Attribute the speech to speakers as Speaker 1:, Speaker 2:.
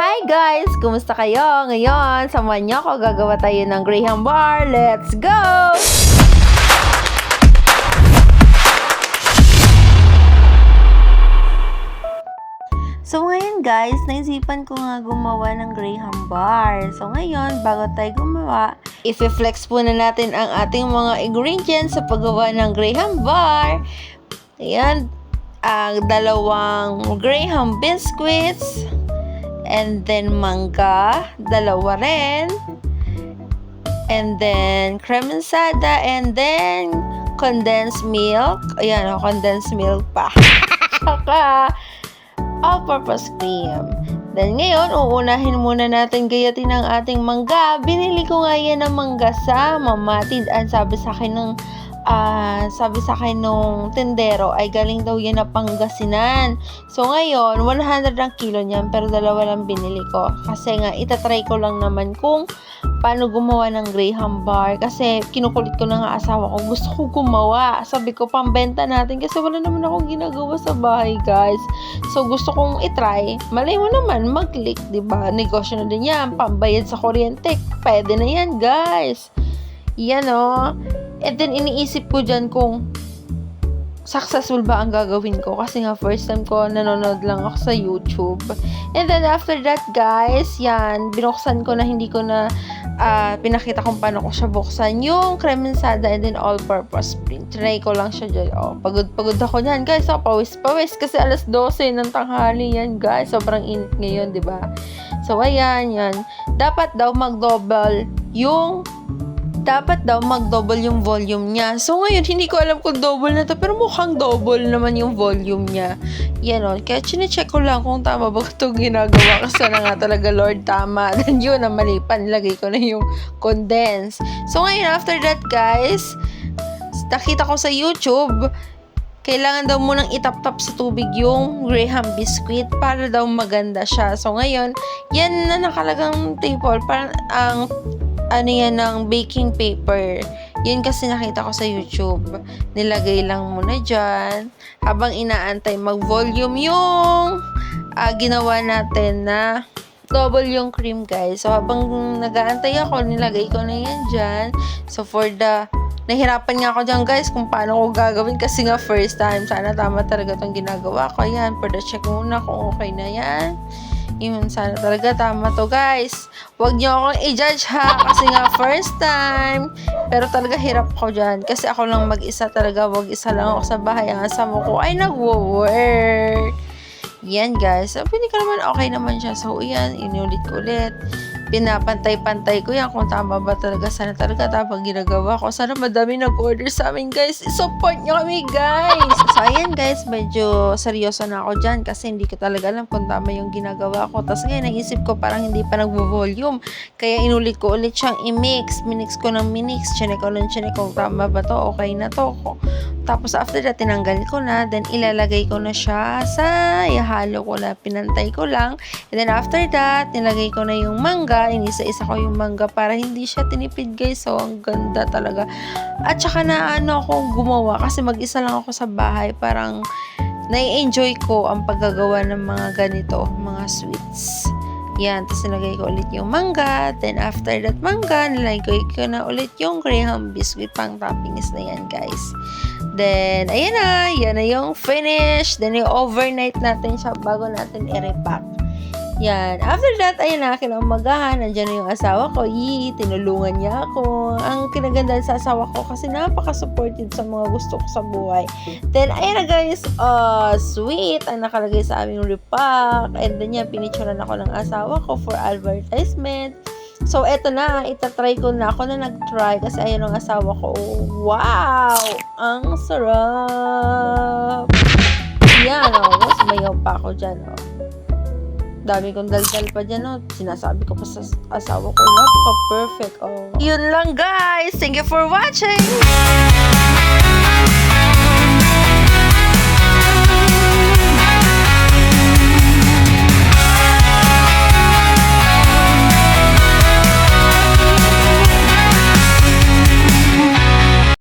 Speaker 1: Hi guys! Kumusta kayo? Ngayon, samahan niyo ako. Gagawa tayo ng Graham bar. Let's go! So ngayon guys, naisipan ko nga gumawa ng Graham bar. So ngayon, bago tayo gumawa, i-flex po na natin ang ating mga ingredients sa paggawa ng Graham bar. Ayan, ang dalawang Graham biscuits, and then mangga, dalawa rin, and then cremensada, and then condensed milk. Ayan, condensed milk pa. Saka all-purpose cream. Then ngayon, uunahin muna natin gayatin ang ating mangga. Binili ko nga yan ng mangga sa Mamatid. Sabi sa akin nung tendero ay galing daw yan na Pangasinan. So ngayon, 100 ang kilo niyan, pero dalawa lang binili ko. Kasi nga, itatry ko lang naman kung paano gumawa ng Graham bar. Kasi kinukulit ko na nga asawa ko, gusto ko gumawa. Sabi ko, pambenta natin kasi wala naman akong ginagawa sa bahay, guys. So gusto kong itry. Malay mo naman, mag-click, diba? Negosyo na din yan, pambayad sa kuryente. Pwede na yan, guys. Yan o. And then, iniisip ko dyan kung successful ba ang gagawin ko. Kasi nga, first time ko nanonood lang ako sa YouTube. And then, after that, guys, yan, binuksan ko na, hindi ko na pinakita kung paano ko siya buksan. Yung cremensada and then all-purpose cream. Try ko lang siya dyan. Oh, pagod ako dyan, guys. Oh, pawis. Kasi alas 12 ng tanghali yan, guys. Sobrang init ngayon, di ba? So, ayan, yan. Dapat daw mag-double yung volume niya. So, ngayon, hindi ko alam kung double na to, pero mukhang double naman yung volume niya. Yan o. Kaya, chinecheck ko lang kung tama ba ito ginagawa. Kasi na nga talaga, Lord, tama. Then, yun, ang mali. Panlagay ko na yung condense. So, ngayon, after that, guys, nakita ko sa YouTube, kailangan daw munang itap-tap sa tubig yung Graham biscuit para daw maganda siya. So, ngayon, yan na nakalagang table. Parang ang yan ng baking paper. Yun kasi nakita ko sa YouTube. Nilagay lang muna dyan. Habang inaantay mag-volume yung ginawa natin na double yung cream, guys. So, habang nag-aantay ako, nilagay ko na yan dyan. So, nahirapan nga ako dyan, guys, kung paano ko gagawin kasi nga first time. Sana tama talaga itong ginagawa ko. Yan, for the check muna kung okay na yan. Yun, sana talaga tama to, guys. Huwag niyo akong i-judge, ha, kasi nga first time. Pero talaga hirap ko dyan. Kasi ako lang mag-isa talaga. Isa lang ako sa bahay. Ang asama ko ay nagwo-work. Yan, guys. So, pili ka naman, okay naman siya. So, yan, inulit ko ulit. Pinapantay-pantay ko yan kung tama ba talaga. Sana talaga tapang ginagawa ko. Sana madami nag-order sa amin, guys. I-support nyo kami, guys. So, ayan, guys. Medyo seryoso na ako dyan kasi hindi ko talaga alam kung tama yung ginagawa ko. Tapos ngayon, naisip ko parang hindi pa nagvo-volume. Kaya inulit ko ulit siyang i-mix. Minix ko ng minix. Chinek ko kung tama ba to. Okay na to. Tapos, after that, tinanggal ko na. Then, ilalagay ko na siya sa ihalo ko na. Pinantay ko lang. And then, after that, nilagay ko na yung mangga. Inisa-isa ko yung mangga para hindi siya tinipid, guys. So, ang ganda talaga. At saka na akong gumawa kasi mag-isa lang ako sa bahay. Parang nai-enjoy ko ang paggagawa ng mga ganito, mga sweets. Yan. Tapos nilagay ko ulit yung mangga. Then, after that mangga, nilagay ko na ulit yung Graham biscuit. Pang toppings na yan, guys. Then, ayan na. Yan na yung finish. Then, yung overnight natin siya bago natin i-repack. Yan. After that, ayan na, kinaumagahan. Nandiyan na yung asawa ko. Tinulungan niya ako. Ang kinaganda sa asawa ko kasi napaka-supportive sa mga gusto ko sa buhay. Then, ayan na, guys. Sweet. Ang nakalagay sa aming repack. And then, yan, pinicturean ako ng asawa ko for advertisement. So, eto na. Itatry ko na. Ako na nag-try kasi ayan ang asawa ko. Wow! Ang sarap! Yan, mas mayaw pa ako dyan, Dami kong daldal pa dyan, Sinasabi ko pa sa asawa ko, napaka-perfect, Yun lang, guys. Thank you for watching!